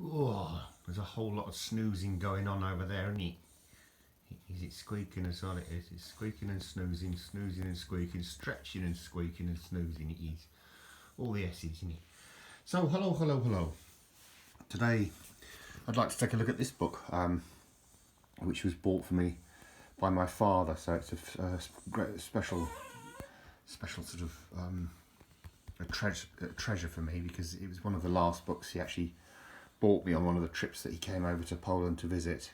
Oh, there's a whole lot of snoozing going on over there, isn't it? Is it squeaking as well? It is. It's squeaking and snoozing, snoozing and squeaking, stretching and squeaking and snoozing. It is. All the S's, isn't it? So, hello, hello, hello. Today, I'd like to take a look at this book, which was bought for me by my father. So it's a great special sort of a treasure for me, because it was one of the last books he actually bought me on one of the trips that he came over to Poland to visit.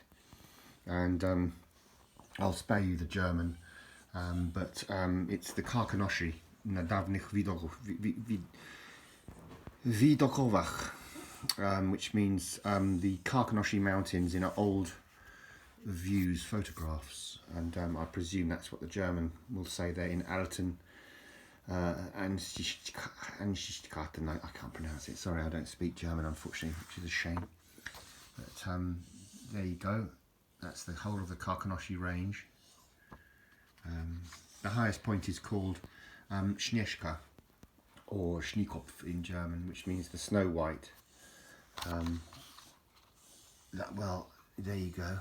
And I'll spare you the German, but it's the Karkonoszy na dawnych widokowach, which means the Karkonoszy Mountains in old views, photographs, and I presume that's what the German will say there in Alten. And I can't pronounce it. Sorry, I don't speak German, unfortunately, which is a shame. But there you go. That's the whole of the Karkonoszy range. The highest point is called Śnieżka, or Schneekopf in German, which means the Snow White. Well, there you go.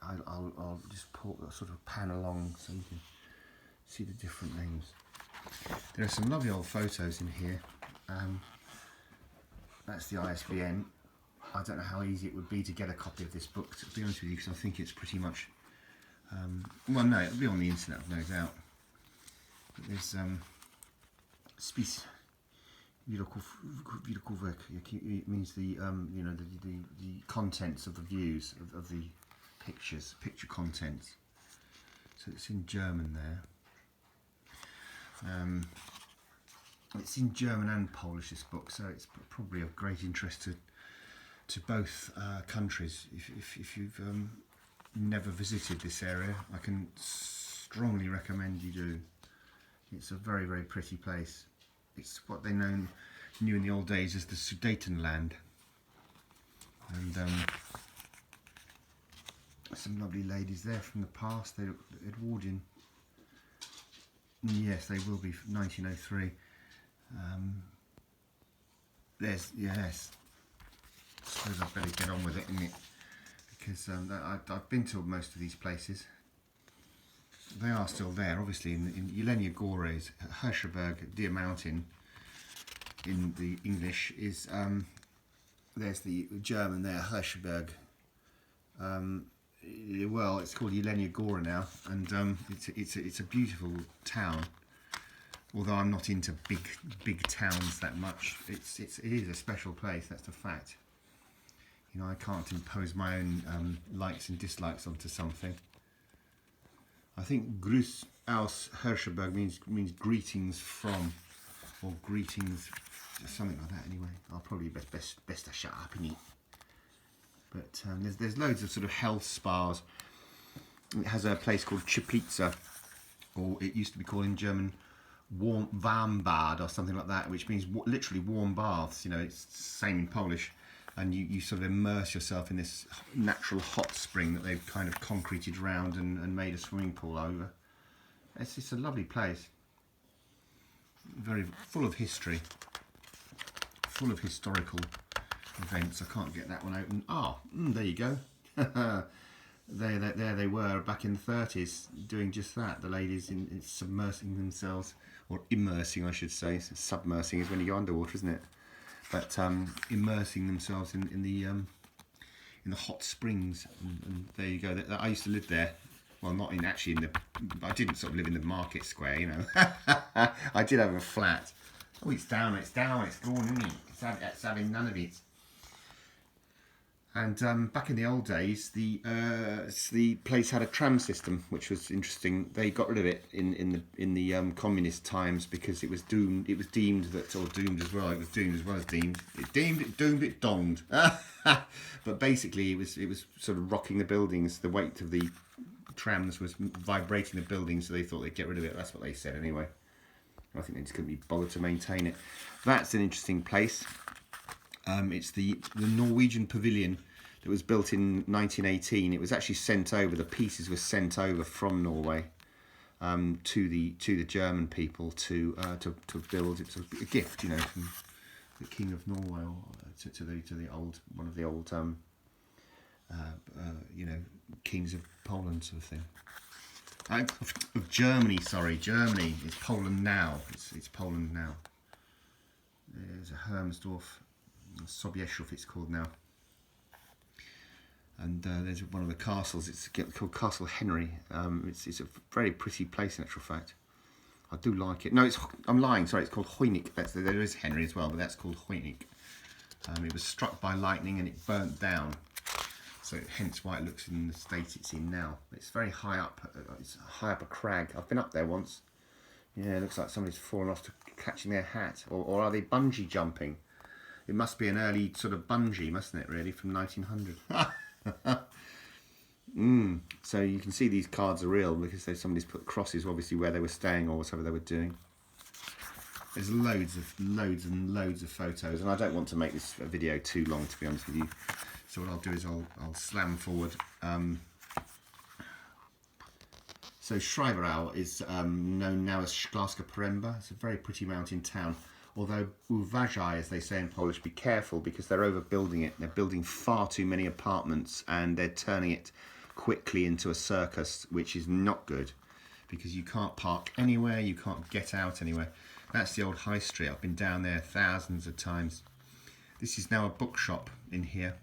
I'll just sort of pan along so you can see the different names. There are some lovely old photos in here. That's the ISBN. I don't know how easy it would be to get a copy of this book, to be honest with you, because I think it's pretty much well, no, it'll be on the internet, no doubt. But there's spis widokówek. It means the you know, the contents of the views of the picture contents. So it's in German there. It's in German and Polish, this book, so it's probably of great interest to both countries. If you've never visited this area, I can strongly recommend you do. It's a very, very pretty place. It's what they knew in the old days as the Sudetenland. And some lovely ladies there from the past. They look Edwardian. Yes, they will be 1903. Yes. I suppose I'd better get on with it, innit? Because I've been to most of these places. They are still there, obviously. In Jelenia Góra, Hirschberg, Deer Mountain, in the English, is there's the German there, Hirschberg. Well, it's called Jelenia Góra now, and it's a beautiful town. Although I'm not into big towns that much, it is a special place. That's the fact. You know, I can't impose my own likes and dislikes onto something. I think Grüß aus Hirschberg means greetings from, or greetings, something like that. Anyway, I'll probably best to shut up, innit? But there's loads of sort of health spas. It has a place called Cieplicza, or it used to be called in German Warmbad or something like that, which means literally warm baths. You know, it's the same in Polish. And you sort of immerse yourself in this natural hot spring that they've kind of concreted round and made a swimming pool over. It's a lovely place. Very full of history, full of historical events. I can't get that one open. There you go. There they were back in the 30s doing just that. The ladies in submersing themselves, or immersing I should say. Submersing is when you go underwater, isn't it? But immersing themselves in the hot springs, and there you go. I used to live there. Well, not actually in the. I didn't sort of live in the market square, you know. I did have a flat. Oh, it's down, it's gone, isn't it? It's having none of it. And back in the old days, the place had a tram system, which was interesting. They got rid of it in the communist times because it was doomed. It was deemed that, or doomed as well. It was doomed as well as deemed. It deemed, it doomed, it donged. But basically, it was sort of rocking the buildings. The weight of the trams was vibrating the buildings, so they thought they'd get rid of it. That's what they said anyway. I think they just couldn't be bothered to maintain it. That's an interesting place. It's the Norwegian pavilion that was built in 1918. It was actually sent over. The pieces were sent over from Norway to the German people to build. It was a gift, you know, the King of Norway, or to the old, one of the old you know, kings of Poland sort of thing. Of Germany, sorry, Germany. It's Poland now. It's Poland now. There's a Hermsdorf, Sobieszów it's called now. And there's one of the castles. It's called Castle Henry. It's a very pretty place in actual fact. I do like it. No, I'm lying. Sorry, it's called Hoynik. There is Henry as well, but that's called Hoynik. It was struck by lightning and it burnt down. So hence why it looks in the state it's in now. It's very high up. It's high up a crag. I've been up there once. Yeah, it looks like somebody's fallen off to catching their hat. Or are they bungee jumping? It must be an early sort of bungee, mustn't it, really, from 1900. So you can see these cards are real because somebody's put crosses, obviously, where they were staying or whatever they were doing. There's loads and loads of photos, and I don't want to make this video too long, to be honest with you. So what I'll do is I'll slam forward. So Schreiberau is known now as Szklarska Poręba. It's a very pretty mountain town. Although uważaj, as they say in Polish, be careful because they're overbuilding it. They're building far too many apartments and they're turning it quickly into a circus, which is not good because you can't park anywhere, you can't get out anywhere. That's the old high street. I've been down there thousands of times. This is now a bookshop in here.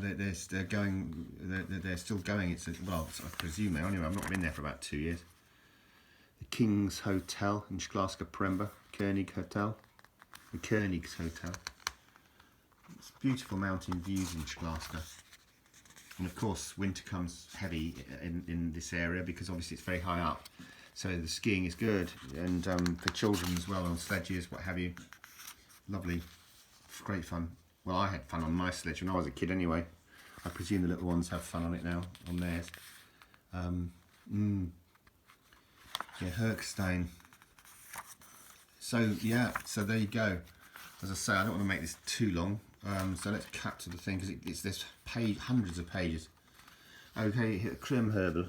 They're still going. It's well, I presume now. Anyway, I've not been there for about 2 years. The King's Hotel in Szklarska Poręba, König Hotel, the König's Hotel. It's beautiful mountain views in Szklarska. And of course, winter comes heavy in this area because obviously it's very high up. So the skiing is good, and for children as well on sledges, what have you. Lovely, great fun. Well, I had fun on my sledge when I was a kid anyway. I presume the little ones have fun on it now, on theirs. Yeah, Herkstein. So, yeah, so there you go. As I say, I don't want to make this too long. So let's cut to the thing, because there's hundreds of pages. Okay, Krimherbel,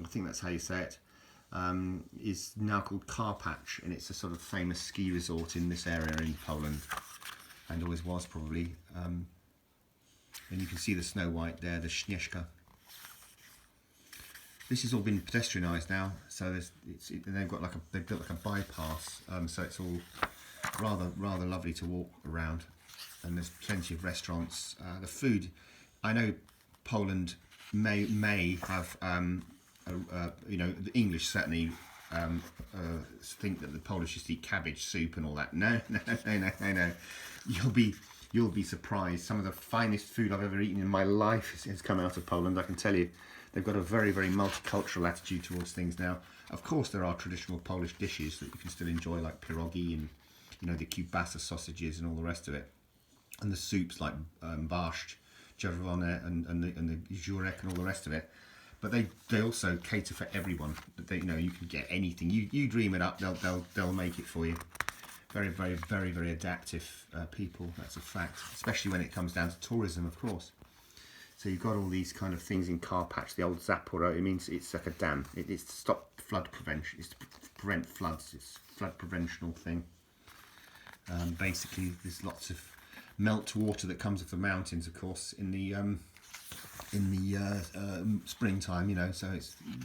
I think that's how you say it, is now called Karpacz, and it's a sort of famous ski resort in this area in Poland. And always was probably, and you can see the Snow White there, the Śnieżka. This has all been pedestrianised now, so they've built like a bypass, so it's all rather lovely to walk around, and there's plenty of restaurants. The food, I know Poland may have, you know, the English certainly think that the Polish just eat cabbage soup and all that. No. You'll be surprised. Some of the finest food I've ever eaten in my life has come out of Poland, I can tell you. They've got a very, very multicultural attitude towards things now. Of course, there are traditional Polish dishes that you can still enjoy, like pierogi and, you know, the kiełbasa sausages and all the rest of it. And the soups like barszcz, czerwone and the żurek and all the rest of it. But they also cater for everyone. You know, you can get anything. You dream it up, they'll make it for you. Very, very, very, very adaptive people, that's a fact. Especially when it comes down to tourism, of course. So you've got all these kind of things in Karpacz, the old Zaporo. It means it's like a dam. It's to stop flood prevention. It's to prevent floods. It's a flood preventional thing. Basically, there's lots of melt water that comes off the mountains, of course, in the springtime. You know, so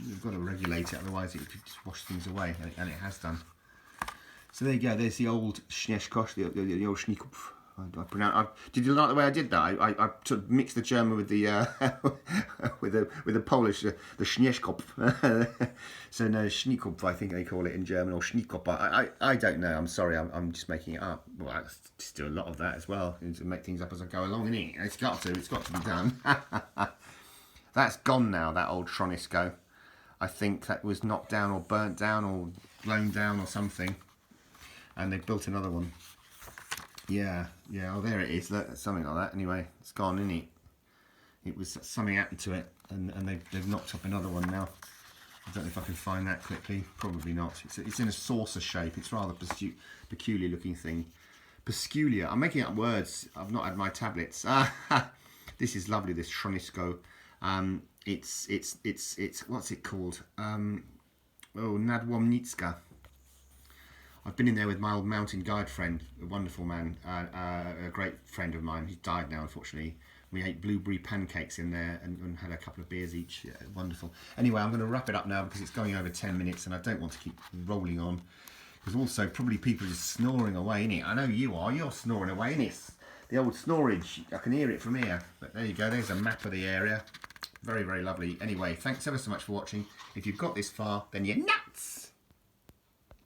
you've got to regulate it, otherwise it could just wash things away, and it has done. So there you go. There's the old Śnieżkosz, the old Schneekopf. Did you like the way I did that? I sort of mixed the German with the with the Polish, the Śnieżkopf. So no, Schneekopf, I think they call it in German, or Schneekopf. I don't know. I'm sorry. I'm just making it up. Well, I just do a lot of that as well, to make things up as I go along. Innit? It's got to be done. That's gone now. That old Schronisko. I think that was knocked down or burnt down or blown down or something. And they built another one. Yeah, oh there it is, look, something like that. Anyway, it's gone, isn't it? It was, something happened to it, and they've knocked up another one now. I don't know if I can find that quickly, probably not. It's in a saucer shape, it's rather peculiar looking thing. Peculiar, I'm making up words, I've not had my tablets. This is lovely, this Schronisko. It's what's it called? Nadłomnicka. I've been in there with my old mountain guide friend, a wonderful man, a great friend of mine. He's died now, unfortunately. We ate blueberry pancakes in there and had a couple of beers each. Yeah, wonderful. Anyway, I'm going to wrap it up now because it's going over 10 minutes and I don't want to keep rolling on. Because also, probably people are just snoring away, innit? I know you are. You're snoring away, innit? The old snorage. I can hear it from here. But there you go. There's a map of the area. Very, very lovely. Anyway, thanks ever so much for watching. If you've got this far, then you're nuts!